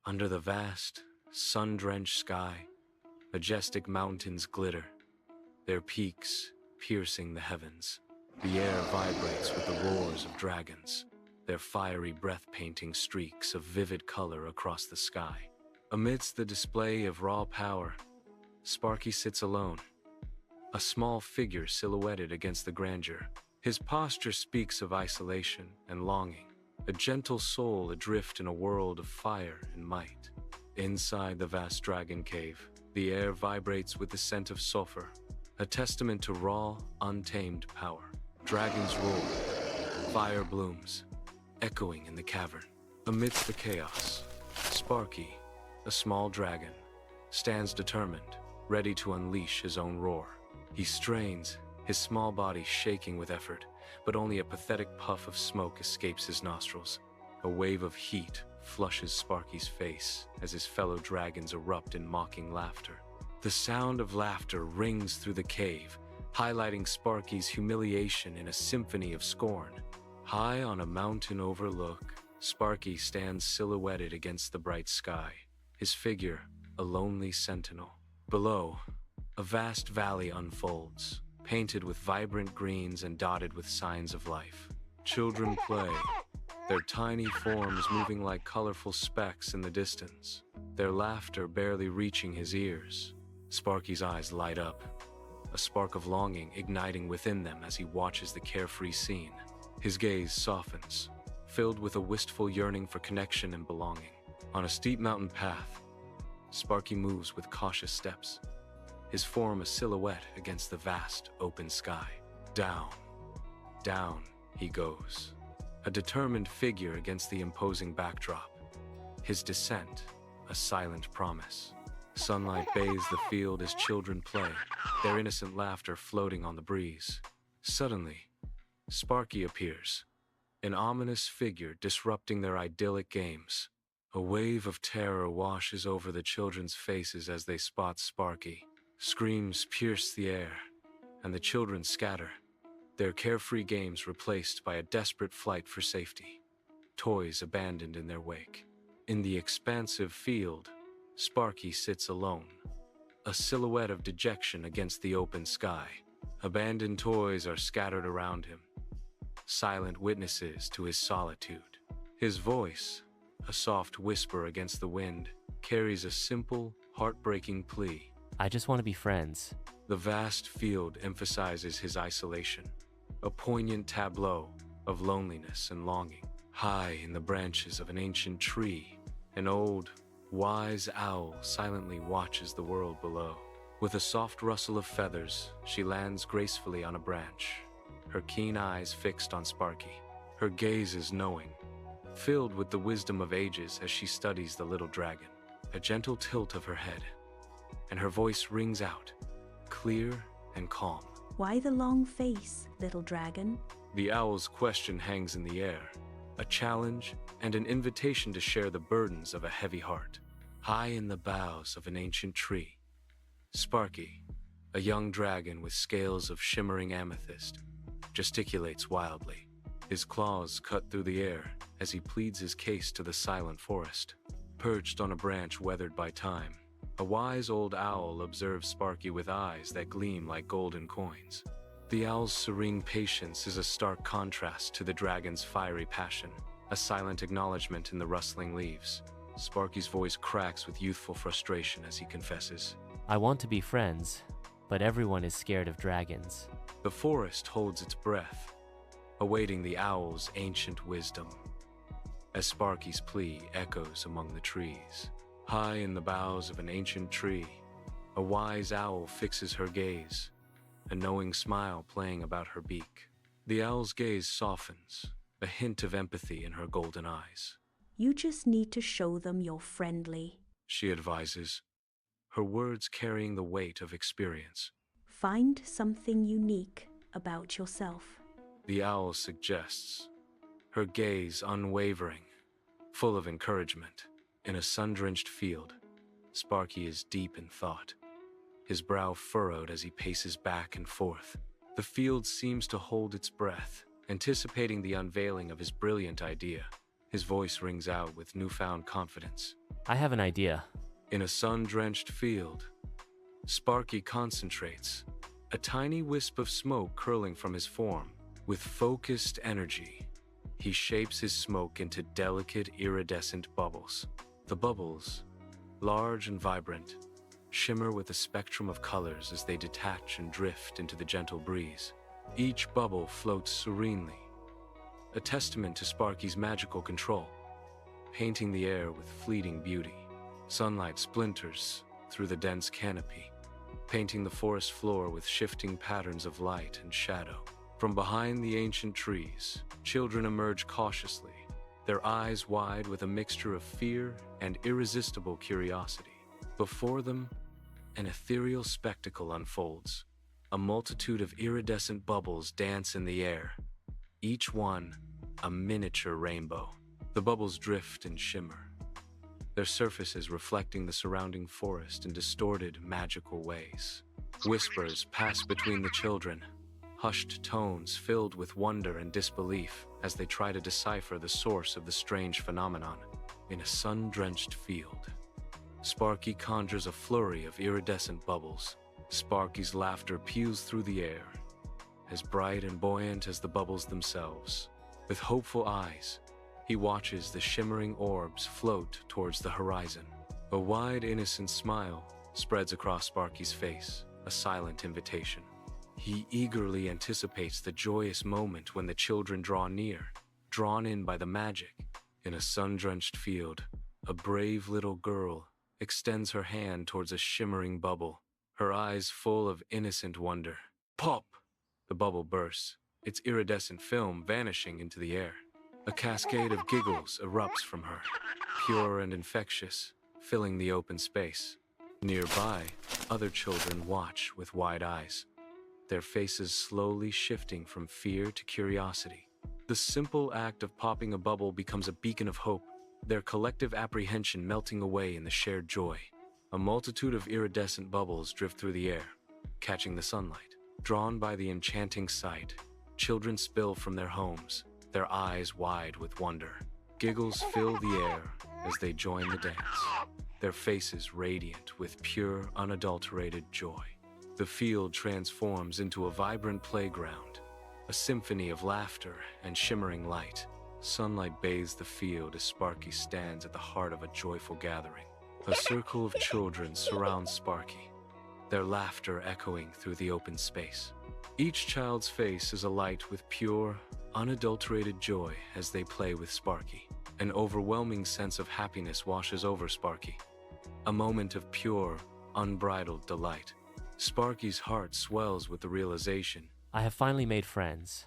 Under the vast, sun-drenched sky, majestic mountains glitter, their peaks piercing the heavens. The air vibrates with the roars of dragons, their fiery breath painting streaks of vivid color across the sky. Amidst the display of raw power, Sparky sits alone, a small figure silhouetted against the grandeur. His posture speaks of isolation and longing, a gentle soul adrift in a world of fire and might. Inside the vast dragon cave, the air vibrates with the scent of sulfur, a testament to raw, untamed power. Dragons roar, fire blooms, echoing in the cavern. Amidst the chaos, Sparky, a small dragon, stands determined, ready to unleash his own roar. He strains, his small body shaking with effort, but only a pathetic puff of smoke escapes his nostrils. A wave of heat flushes Sparky's face as his fellow dragons erupt in mocking laughter. The sound of laughter rings through the cave, highlighting Sparky's humiliation in a symphony of scorn. High on a mountain overlook, Sparky stands silhouetted against the bright sky, his figure a lonely sentinel. Below, a vast valley unfolds, painted with vibrant greens and dotted with signs of life. Children play, their tiny forms moving like colorful specks in the distance, their laughter barely reaching his ears. Sparky's eyes light up, a spark of longing igniting within them as he watches the carefree scene. His gaze softens, filled with a wistful yearning for connection and belonging. On a steep mountain path, Sparky moves with cautious steps, his form a silhouette against the vast, open sky. Down, down he goes, a determined figure against the imposing backdrop. His descent, a silent promise. Sunlight bathes the field as children play, their innocent laughter floating on the breeze. Suddenly, Sparky appears, an ominous figure disrupting their idyllic games. A wave of terror washes over the children's faces as they spot Sparky. Screams pierce the air, and the children scatter, their carefree games replaced by a desperate flight for safety, toys abandoned in their wake. In the expansive field, Sparky sits alone, a silhouette of dejection against the open sky. Abandoned toys are scattered around him, silent witnesses to his solitude. His voice, a soft whisper against the wind, carries a simple, heartbreaking plea. I just want to be friends. The vast field emphasizes his isolation, a poignant tableau of loneliness and longing. High in the branches of an ancient tree, an old, wise owl silently watches the world below. With a soft rustle of feathers, she lands gracefully on a branch, her keen eyes fixed on Sparky. Her gaze is knowing, filled with the wisdom of ages as she studies the little dragon. A gentle tilt of her head, and her voice rings out, clear and calm. Why the long face, little dragon? The owl's question hangs in the air, a challenge and an invitation to share the burdens of a heavy heart. High in the boughs of an ancient tree, Sparky, a young dragon with scales of shimmering amethyst, gesticulates wildly. His claws cut through the air as he pleads his case to the silent forest. Perched on a branch weathered by time, a wise old owl observes Sparky with eyes that gleam like golden coins. The owl's serene patience is a stark contrast to the dragon's fiery passion, a silent acknowledgement in the rustling leaves. Sparky's voice cracks with youthful frustration as he confesses. I want to be friends, but everyone is scared of dragons. The forest holds its breath, awaiting the owl's ancient wisdom, as Sparky's plea echoes among the trees. High in the boughs of an ancient tree, a wise owl fixes her gaze, a knowing smile playing about her beak. The owl's gaze softens, a hint of empathy in her golden eyes. You just need to show them you're friendly. She advises, her words carrying the weight of experience. Find something unique about yourself. The owl suggests, her gaze unwavering, full of encouragement. In a sun-drenched field, Sparky is deep in thought, his brow furrowed as he paces back and forth. The field seems to hold its breath, anticipating the unveiling of his brilliant idea. His voice rings out with newfound confidence. I have an idea. In a sun-drenched field, Sparky concentrates, a tiny wisp of smoke curling from his form. With focused energy, he shapes his smoke into delicate iridescent bubbles. The bubbles, large and vibrant, shimmer with a spectrum of colors as they detach and drift into the gentle breeze. Each bubble floats serenely, a testament to Sparky's magical control, painting the air with fleeting beauty. Sunlight splinters through the dense canopy, painting the forest floor with shifting patterns of light and shadow. From behind the ancient trees, children emerge cautiously, their eyes wide with a mixture of fear and irresistible curiosity. Before them, an ethereal spectacle unfolds. A multitude of iridescent bubbles dance in the air, each one a miniature rainbow. The bubbles drift and shimmer, their surfaces reflecting the surrounding forest in distorted, magical ways. Whispers pass between the children, hushed tones filled with wonder and disbelief as they try to decipher the source of the strange phenomenon. In a sun-drenched field, Sparky conjures a flurry of iridescent bubbles. Sparky's laughter peals through the air, as bright and buoyant as the bubbles themselves. With hopeful eyes, he watches the shimmering orbs float towards the horizon. A wide, innocent smile spreads across Sparky's face, a silent invitation. He eagerly anticipates the joyous moment when the children draw near, drawn in by the magic. In a sun-drenched field, a brave little girl extends her hand towards a shimmering bubble, her eyes full of innocent wonder. Pop! The bubble bursts, its iridescent film vanishing into the air. A cascade of giggles erupts from her, pure and infectious, filling the open space. Nearby, other children watch with wide eyes, their faces slowly shifting from fear to curiosity. The simple act of popping a bubble becomes a beacon of hope, their collective apprehension melting away in the shared joy. A multitude of iridescent bubbles drift through the air, catching the sunlight. Drawn by the enchanting sight, children spill from their homes, their eyes wide with wonder. Giggles fill the air as they join the dance, their faces radiant with pure, unadulterated joy. The field transforms into a vibrant playground, a symphony of laughter and shimmering light. Sunlight bathes the field as Sparky stands at the heart of a joyful gathering. A circle of children surrounds Sparky, their laughter echoing through the open space. Each child's face is alight with pure, unadulterated joy as they play with Sparky. An overwhelming sense of happiness washes over Sparky, a moment of pure, unbridled delight. Sparky's heart swells with the realization. I have finally made friends.